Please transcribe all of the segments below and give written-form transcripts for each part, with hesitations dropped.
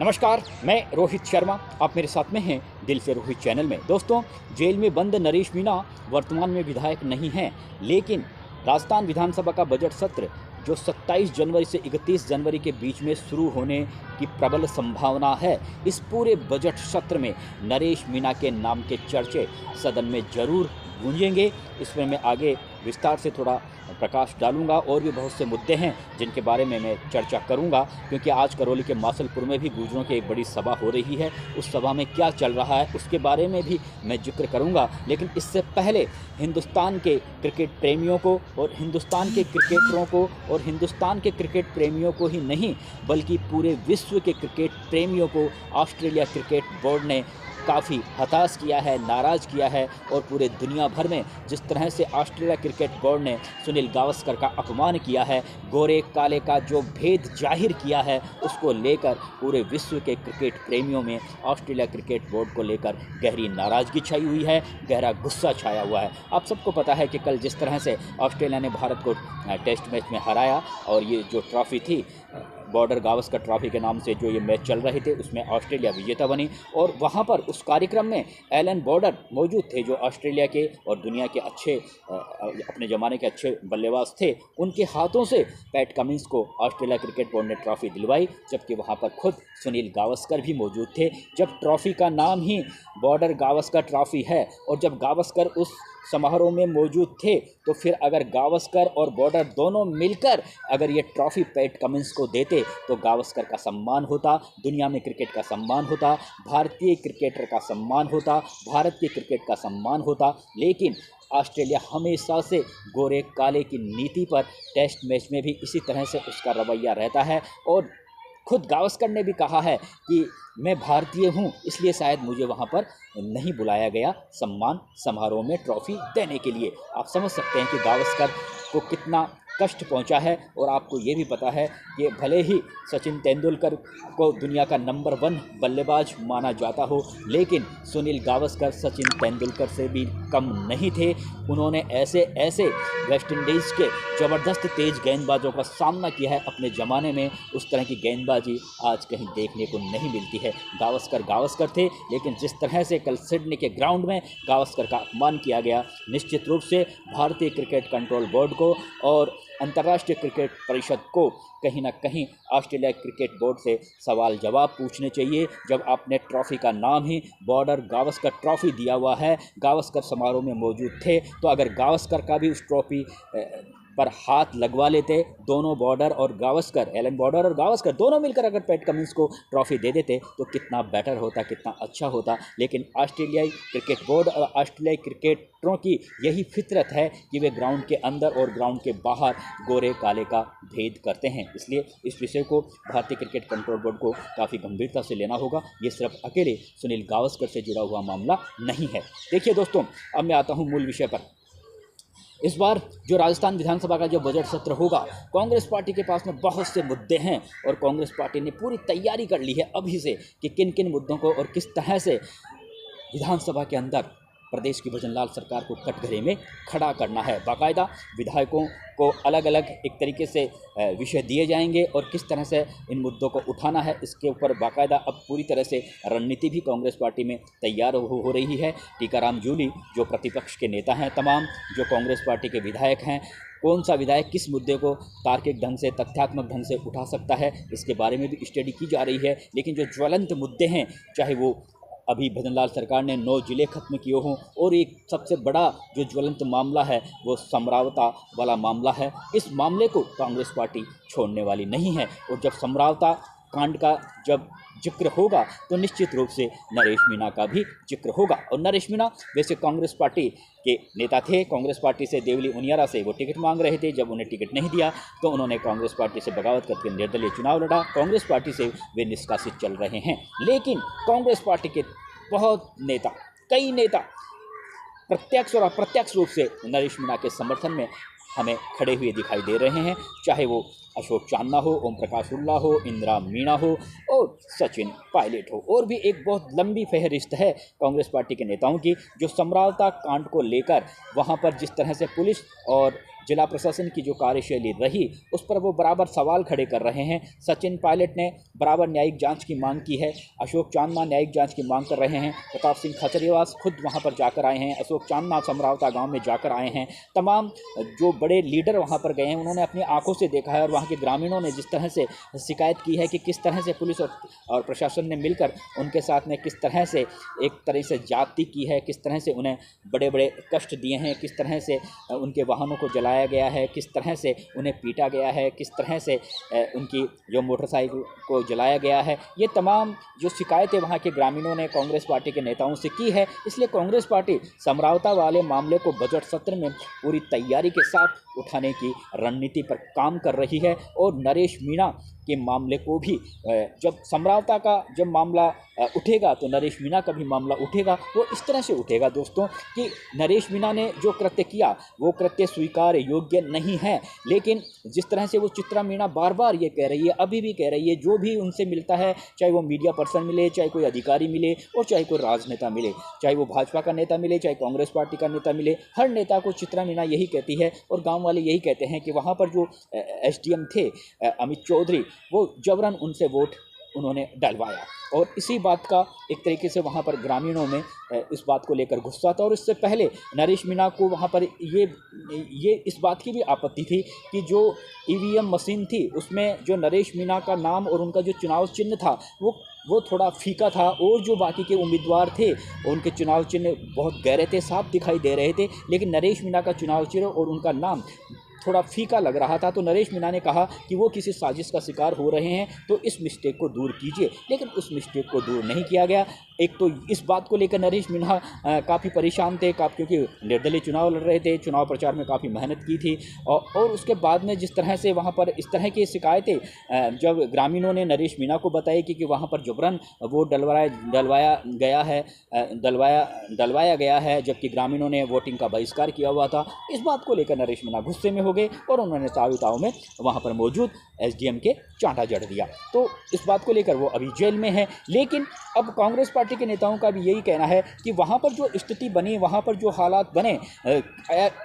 नमस्कार, मैं रोहित शर्मा। आप मेरे साथ में हैं दिल से रोहित चैनल में। दोस्तों, जेल में बंद नरेश मीणा वर्तमान में विधायक नहीं हैं, लेकिन राजस्थान विधानसभा का बजट सत्र जो 27 जनवरी से 31 जनवरी के बीच में शुरू होने की प्रबल संभावना है, इस पूरे बजट सत्र में नरेश मीणा के नाम के चर्चे सदन में जरूर गूंजेंगे। इसमें मैं आगे विस्तार से थोड़ा प्रकाश डालूंगा और भी बहुत से मुद्दे हैं जिनके बारे में मैं चर्चा करूंगा, क्योंकि आज करौली के मासलपुर में भी गुर्जरों की एक बड़ी सभा हो रही है। उस सभा में क्या चल रहा है उसके बारे में भी मैं जिक्र करूंगा। लेकिन इससे पहले हिंदुस्तान के क्रिकेट प्रेमियों को और हिंदुस्तान के क्रिकेटरों को और हिंदुस्तान के क्रिकेट प्रेमियों को ही नहीं बल्कि पूरे विश्व के क्रिकेट प्रेमियों को ऑस्ट्रेलिया क्रिकेट बोर्ड ने काफ़ी हताश किया है, नाराज़ किया है। और पूरे दुनिया भर में जिस तरह से ऑस्ट्रेलिया क्रिकेट बोर्ड ने सुनील गावस्कर का अपमान किया है, गोरे काले का जो भेद जाहिर किया है, उसको लेकर पूरे विश्व के क्रिकेट प्रेमियों में ऑस्ट्रेलिया क्रिकेट बोर्ड को लेकर गहरी नाराज़गी छाई हुई है, गहरा गुस्सा छाया हुआ है। आप सबको पता है कि कल जिस तरह से ऑस्ट्रेलिया ने भारत को टेस्ट मैच में हराया और ये जो ट्रॉफ़ी थी बॉर्डर गावस्कर ट्रॉफी के नाम से जो ये मैच चल रहे थे, उसमें ऑस्ट्रेलिया विजेता बनी। और वहाँ पर उस कार्यक्रम में एलन बॉर्डर मौजूद थे, जो ऑस्ट्रेलिया के और दुनिया के अच्छे अपने ज़माने के अच्छे बल्लेबाज थे। उनके हाथों से पैट कमिंस को ऑस्ट्रेलिया क्रिकेट बोर्ड ने ट्रॉफ़ी दिलवाई, जबकि वहाँ पर खुद सुनील गावस्कर भी मौजूद थे। जब ट्रॉफ़ी का नाम ही बॉर्डर गावस्कर ट्रॉफ़ी है और जब गावस्कर उस समारोह में मौजूद थे, तो फिर अगर गावस्कर और बॉर्डर दोनों मिलकर अगर ये ट्रॉफ़ी पैट कमिंस को देते तो गावस्कर का सम्मान होता, दुनिया में क्रिकेट का सम्मान होता, भारतीय क्रिकेटर का सम्मान होता, भारत के क्रिकेट का सम्मान होता। लेकिन ऑस्ट्रेलिया हमेशा से गोरे काले की नीति पर टेस्ट मैच में भी इसी तरह से उसका रवैया रहता है। और खुद गावस्कर ने भी कहा है कि मैं भारतीय हूं, इसलिए शायद मुझे वहां पर नहीं बुलाया गया सम्मान समारोह में ट्रॉफ़ी देने के लिए। आप समझ सकते हैं कि गावस्कर को कितना कष्ट पहुंचा है। और आपको ये भी पता है कि भले ही सचिन तेंदुलकर को दुनिया का नंबर 1 बल्लेबाज माना जाता हो, लेकिन सुनील गावस्कर सचिन तेंदुलकर से भी कम नहीं थे। उन्होंने ऐसे ऐसे वेस्ट इंडीज़ के ज़बरदस्त तेज़ गेंदबाजों का सामना किया है अपने ज़माने में, उस तरह की गेंदबाजी आज कहीं देखने को नहीं मिलती है। गावस्कर गावस्कर थे, लेकिन जिस तरह से कल सिडनी के ग्राउंड में गावस्कर का अपमान किया गया, निश्चित रूप से भारतीय क्रिकेट कंट्रोल बोर्ड को और अंतर्राष्ट्रीय क्रिकेट परिषद को कहीं ना कहीं ऑस्ट्रेलिया क्रिकेट बोर्ड से सवाल जवाब पूछने चाहिए। जब आपने ट्रॉफ़ी का नाम ही बॉर्डर गावस्कर ट्रॉफ़ी दिया हुआ है, गावस्कर समारोह में मौजूद थे, तो अगर गावस्कर का भी उस ट्रॉफ़ी पर हाथ लगवा लेते, दोनों बॉर्डर और गावस्कर, एलन बॉर्डर और गावस्कर दोनों मिलकर अगर पैट कमिंस को ट्रॉफ़ी दे देते तो कितना बेटर होता, कितना अच्छा होता। लेकिन ऑस्ट्रेलियाई क्रिकेट बोर्ड और ऑस्ट्रेलियाई क्रिकेटरों की यही फितरत है कि वे ग्राउंड के अंदर और ग्राउंड के बाहर गोरे काले का भेद करते हैं। इसलिए इस विषय को भारतीय क्रिकेट कंट्रोल बोर्ड को काफ़ी गंभीरता से लेना होगा। ये सिर्फ अकेले सुनील गावस्कर से जुड़ा हुआ मामला नहीं है। देखिए दोस्तों, अब मैं आता हूँ मूल विषय पर। इस बार जो राजस्थान विधानसभा का जो बजट सत्र होगा, कांग्रेस पार्टी के पास में बहुत से मुद्दे हैं और कांग्रेस पार्टी ने पूरी तैयारी कर ली है अभी से कि किन किन मुद्दों को और किस तरह से विधानसभा के अंदर प्रदेश की भजनलाल सरकार को कटघरे में खड़ा करना है। बाकायदा विधायकों को अलग अलग एक तरीके से विषय दिए जाएंगे और किस तरह से इन मुद्दों को उठाना है, इसके ऊपर बाकायदा अब पूरी तरह से रणनीति भी कांग्रेस पार्टी में तैयार हो रही है। टीकाराम जूली जो प्रतिपक्ष के नेता हैं, तमाम जो कांग्रेस पार्टी के विधायक हैं, कौन सा विधायक किस मुद्दे को तार्किक ढंग से, तथ्यात्मक ढंग से उठा सकता है, इसके बारे में भी स्टडी की जा रही है। लेकिन जो ज्वलंत मुद्दे हैं, चाहे वो अभी भजनलाल सरकार ने 9 जिले खत्म किए हों, और एक सबसे बड़ा जो ज्वलंत मामला है वो समरावता वाला मामला है, इस मामले को कांग्रेस पार्टी छोड़ने वाली नहीं है। और जब समरावता कांड का जब जिक्र होगा तो निश्चित रूप से नरेश मीणा का भी जिक्र होगा। और नरेश मीणा वैसे कांग्रेस पार्टी के नेता थे, कांग्रेस पार्टी से देवली उनियारा से वो टिकट मांग रहे थे। जब उन्हें टिकट नहीं दिया तो उन्होंने कांग्रेस पार्टी से बगावत करके निर्दलीय चुनाव लड़ा। कांग्रेस पार्टी से वे निष्कासित चल रहे हैं। लेकिन कांग्रेस पार्टी के बहुत नेता, कई नेता प्रत्यक्ष और अप्रत्यक्ष रूप से नरेश मीणा के समर्थन में हमें खड़े हुए दिखाई दे रहे हैं, चाहे वो अशोक चांदना हो, ओम प्रकाश उल्ला हो, इंदिरा मीणा हो और सचिन पायलट हो। और भी एक बहुत लंबी फहरिस्त है कांग्रेस पार्टी के नेताओं की, जो समरावता कांड को लेकर वहां पर जिस तरह से पुलिस और जिला प्रशासन की जो कार्यशैली रही उस पर वो बराबर सवाल खड़े कर रहे हैं। सचिन पायलट ने बराबर न्यायिक जांच की मांग की है, अशोक चांदना न्यायिक जांच की मांग कर रहे हैं, प्रताप सिंह खचरियावास खुद वहां पर जाकर आए हैं, अशोक चांदना समरावता गांव में जाकर आए हैं। तमाम जो बड़े लीडर वहां पर गए हैं उन्होंने अपनी आंखों से देखा है और वहां के ग्रामीणों ने जिस तरह से शिकायत की है कि किस तरह से पुलिस और प्रशासन ने मिलकर उनके साथ में किस तरह से एक तरह से ज्यादती की है, किस तरह से उन्हें बड़े बड़े कष्ट दिए हैं, किस तरह से उनके वाहनों को जलाया गया है, किस तरह से उन्हें पीटा गया है, किस तरह से उनकी जो मोटरसाइकिल को जलाया गया है। ये तमाम जो शिकायतें वहाँ के ग्रामीणों ने कांग्रेस पार्टी के नेताओं से की है। इसलिए कांग्रेस पार्टी समरावता वाले मामले को बजट सत्र में पूरी तैयारी के साथ उठाने की रणनीति पर काम कर रही है और नरेश मीणा के मामले को भी जब समरावता का जब मामला उठेगा तो नरेश मीणा का भी मामला उठेगा। वो इस तरह से उठेगा दोस्तों कि नरेश मीणा ने जो कृत्य किया वो कृत्य स्वीकार योग्य नहीं है, लेकिन जिस तरह से वो चित्रा मीणा बार बार ये कह रही है, अभी भी कह रही है, जो भी उनसे मिलता है, चाहे वो मीडिया पर्सन मिले, चाहे कोई अधिकारी मिले और चाहे कोई राजनेता मिले, चाहे वो भाजपा का नेता मिले, चाहे कांग्रेस पार्टी का नेता मिले, हर नेता को चित्रा मीणा यही कहती है और गाँव वाले यही कहते हैं कि वहाँ पर जो SDM थे अमित चौधरी, वो जबरन उनसे वोट उन्होंने डलवाया और इसी बात का एक तरीके से वहाँ पर ग्रामीणों में इस बात को लेकर गुस्सा था। और इससे पहले नरेश मीणा को वहाँ पर ये इस बात की भी आपत्ति थी कि जो EVM मशीन थी उसमें जो नरेश मीणा का नाम और उनका जो चुनाव चिन्ह था वो थोड़ा फीका था और जो बाकी के उम्मीदवार थे उनके चुनाव चिन्ह बहुत गहरे थे, साफ दिखाई दे रहे थे, लेकिन नरेश मीणा का चुनाव चिन्ह और उनका नाम थोड़ा फीका लग रहा था। तो नरेश मीणा ने कहा कि वो किसी साजिश का शिकार हो रहे हैं तो इस मिस्टेक को दूर कीजिए, लेकिन उस मिस्टेक को दूर नहीं किया गया। एक तो इस बात को लेकर नरेश मीणा काफ़ी परेशान थे, क्योंकि निर्दलीय चुनाव लड़ रहे थे, चुनाव प्रचार में काफ़ी मेहनत की थी और उसके बाद में जिस तरह से वहाँ पर इस तरह की शिकायतें जब ग्रामीणों ने नरेश मीणा को बताई कि वहाँ पर जबरन वोट डलवाया गया है जबकि ग्रामीणों ने वोटिंग का बहिष्कार किया हुआ था, इस बात को लेकर नरेश मीणा गुस्से में हो गए और उन्होंने ताऊ में वहाँ पर मौजूद SDM के चांटा जड़ दिया। तो इस बात को लेकर वो अभी जेल में है। लेकिन अब कांग्रेस पार्टी के नेताओं का भी यही कहना है कि वहाँ पर जो स्थिति बनी, वहाँ पर जो हालात बने,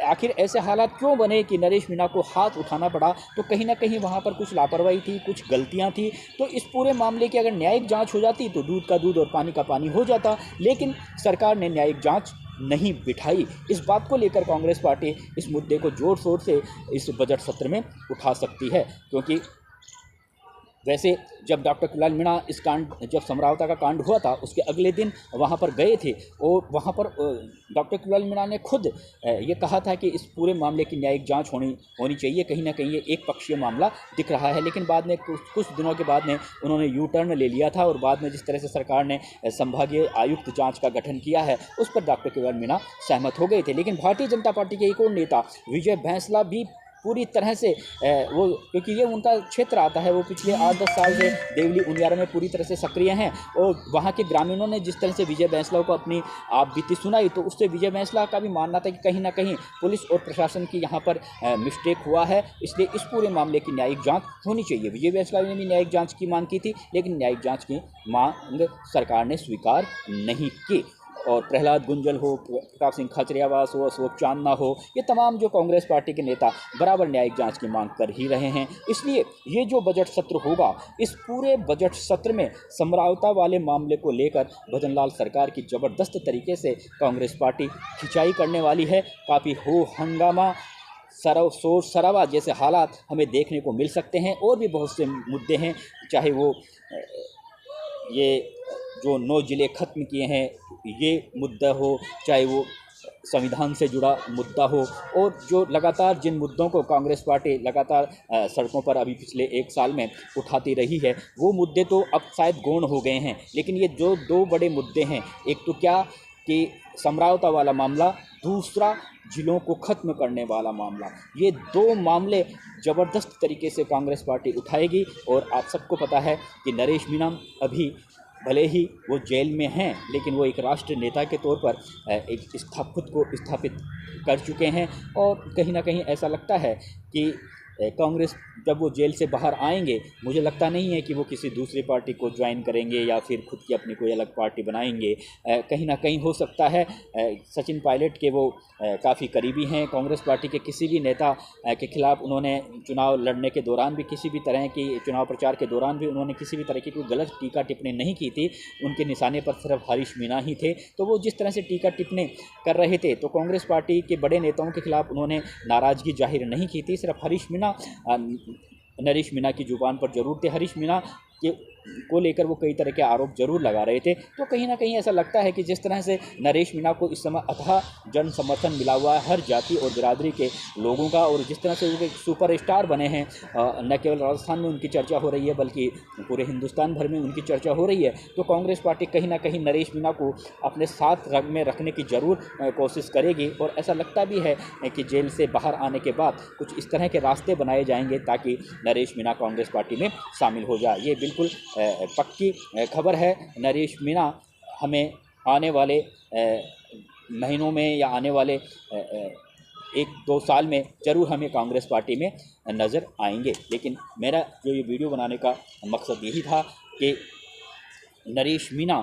आखिर ऐसे हालात क्यों बने कि नरेश मीणा को हाथ उठाना पड़ा, तो कहीं ना कहीं वहाँ पर कुछ लापरवाही थी, कुछ गलतियाँ थी। तो इस पूरे मामले की अगर न्यायिक जाँच हो जाती तो दूध का दूध और पानी का पानी हो जाता, लेकिन सरकार ने न्यायिक जाँच नहीं बिठाई। इस बात को लेकर कांग्रेस पार्टी इस मुद्दे को जोर शोर से इस बजट सत्र में उठा सकती है, क्योंकि वैसे जब डॉक्टर कुणाल मीणा इस कांड जब समरावता का कांड हुआ था उसके अगले दिन वहाँ पर गए थे और वहाँ पर डॉक्टर कुणाल मीणा ने खुद ये कहा था कि इस पूरे मामले की न्यायिक जांच होनी चाहिए। कहीं ना कहीं ये एक पक्षीय मामला दिख रहा है, लेकिन बाद में कुछ दिनों के बाद में उन्होंने यू टर्न ले लिया था और बाद में जिस तरह से सरकार ने संभागीय आयुक्त जाँच का गठन किया है उस पर डॉक्टर कुणाल मीणा सहमत हो गए थे। लेकिन भारतीय जनता पार्टी के एक और नेता विजय बैंसला भी पूरी तरह से वो, क्योंकि ये उनका क्षेत्र आता है, वो पिछले 8-10 साल से देवली उनियारा में पूरी तरह से सक्रिय हैं और वहाँ के ग्रामीणों ने जिस तरह से विजय बैंसला को अपनी आप बीती सुनाई तो उससे विजय बैंसला का भी मानना था कि कहीं ना कहीं पुलिस और प्रशासन की यहाँ पर मिस्टेक हुआ है, इसलिए इस पूरे मामले की न्यायिक जाँच होनी चाहिए। विजय बैंसला ने भी न्यायिक जाँच की मांग की थी, लेकिन न्यायिक जाँच की मांग सरकार ने स्वीकार नहीं की। और प्रहलाद गुंजल हो, प्रताप सिंह खचरियावास हो, अशोक चांदना हो, ये तमाम जो कांग्रेस पार्टी के नेता बराबर न्यायिक जांच की मांग कर ही रहे हैं। इसलिए ये जो बजट सत्र होगा, इस पूरे बजट सत्र में समरावता वाले मामले को लेकर भजनलाल सरकार की ज़बरदस्त तरीके से कांग्रेस पार्टी खिंचाई करने वाली है। काफ़ी हो हंगामा, शोर शराबा जैसे हालात हमें देखने को मिल सकते हैं। और भी बहुत से मुद्दे हैं, चाहे वो ये जो 9 जिले ख़त्म किए हैं ये मुद्दा हो, चाहे वो संविधान से जुड़ा मुद्दा हो, और जो लगातार जिन मुद्दों को कांग्रेस पार्टी लगातार सड़कों पर अभी पिछले 1 साल में उठाती रही है, वो मुद्दे तो अब शायद गौण हो गए हैं। लेकिन ये जो 2 बड़े मुद्दे हैं, एक तो क्या कि समरावता वाला मामला, दूसरा जिलों को ख़त्म करने वाला मामला, ये 2 मामले ज़बरदस्त तरीके से कांग्रेस पार्टी उठाएगी। और आप सबको पता है कि नरेश मीणा अभी भले ही वो जेल में हैं, लेकिन वो एक राष्ट्रीय नेता के तौर पर खुद को स्थापित कर चुके हैं। और कहीं ना कहीं ऐसा लगता है कि कांग्रेस जब वो जेल से बाहर आएंगे, मुझे लगता नहीं है कि वो किसी दूसरी पार्टी को ज्वाइन करेंगे या फिर खुद की अपनी कोई अलग पार्टी बनाएंगे। कहीं ना कहीं हो सकता है सचिन पायलट के वो काफ़ी करीबी हैं कांग्रेस पार्टी के, किसी भी नेता के खिलाफ उन्होंने चुनाव लड़ने के दौरान भी, किसी भी तरह की चुनाव प्रचार के दौरान भी उन्होंने किसी भी तरह की कोई गलत टीका टिप्पणी नहीं की थी। उनके निशाने पर सिर्फ हरीश मीणा ही थे। तो वो जिस तरह से टीका टिप्पणी कर रहे थे, तो कांग्रेस पार्टी के बड़े नेताओं के खिलाफ उन्होंने नाराज़गी जाहिर नहीं की थी। सिर्फ हरीश मीणा, नरेश मीणा की जुबान पर जरूर थे। हरीश मीणा के को लेकर वो कई तरह के आरोप जरूर लगा रहे थे। तो कहीं ना कहीं ऐसा लगता है कि जिस तरह से नरेश मीणा को इस समय अथाह जन समर्थन मिला हुआ है हर जाति और बिरादरी के लोगों का, और जिस तरह से वो एक सुपरस्टार बने हैं, न केवल राजस्थान में उनकी चर्चा हो रही है बल्कि पूरे हिंदुस्तान भर में उनकी चर्चा हो रही है। तो कांग्रेस पार्टी कहीं ना कहीं नरेश मीणा को अपने साथ में रखने की ज़रूर कोशिश करेगी, और ऐसा लगता भी है कि जेल से बाहर आने के बाद कुछ इस तरह के रास्ते बनाए जाएंगे ताकि नरेश मीणा कांग्रेस पार्टी में शामिल हो जाए। ये बिल्कुल पक्की खबर है। नरेश मीणा हमें आने वाले महीनों में या आने वाले 1-2 साल में ज़रूर हमें कांग्रेस पार्टी में नज़र आएंगे। लेकिन मेरा जो ये वीडियो बनाने का मकसद यही था कि नरेश मीणा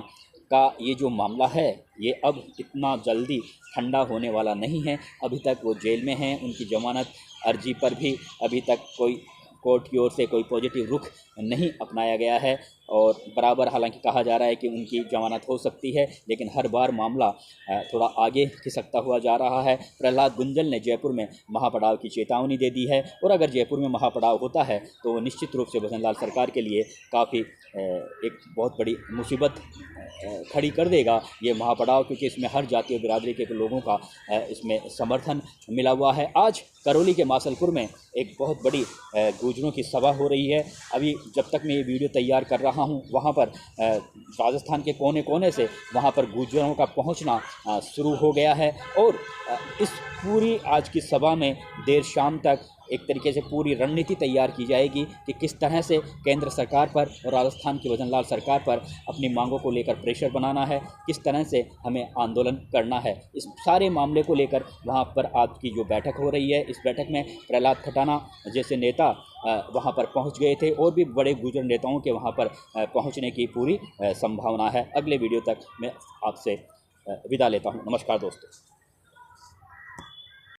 का ये जो मामला है ये अब इतना जल्दी ठंडा होने वाला नहीं है। अभी तक वो जेल में हैं। उनकी जमानत अर्जी पर भी अभी तक कोई कोर्ट की ओर से कोई पॉजिटिव रुख नहीं अपनाया गया है, और बराबर हालांकि कहा जा रहा है कि उनकी जमानत हो सकती है, लेकिन हर बार मामला थोड़ा आगे खिसकता हुआ जा रहा है। प्रहलाद गुंजल ने जयपुर में महापड़ाव की चेतावनी दे दी है, और अगर जयपुर में महापड़ाव होता है तो निश्चित रूप से भजनलाल सरकार के लिए काफ़ी एक बहुत बड़ी मुसीबत खड़ी कर देगा ये महापड़ाव, क्योंकि इसमें हर जाति और बिरादरी के लोगों का इसमें समर्थन मिला हुआ है। आज करौली के मासलपुर में एक बहुत बड़ी गुर्जरों की सभा हो रही है। अभी जब तक मैं ये वीडियो तैयार कर रहा हूँ, वहाँ पर राजस्थान के कोने कोने से वहाँ पर गुर्जरों का पहुँचना शुरू हो गया है, और इस पूरी आज की सभा में देर शाम तक एक तरीके से पूरी रणनीति तैयार की जाएगी कि किस तरह से केंद्र सरकार पर और राजस्थान की भजनलाल सरकार पर अपनी मांगों को लेकर प्रेशर बनाना है, किस तरह से हमें आंदोलन करना है। इस सारे मामले को लेकर वहां पर आज की जो बैठक हो रही है, इस बैठक में प्रहलाद खटाना जैसे नेता वहां पर पहुंच गए थे, और भी बड़े गुर्जर नेताओं के वहां पर पहुंचने की पूरी संभावना है। अगले वीडियो तक मैं आपसे विदा लेता हूं। नमस्कार दोस्तों।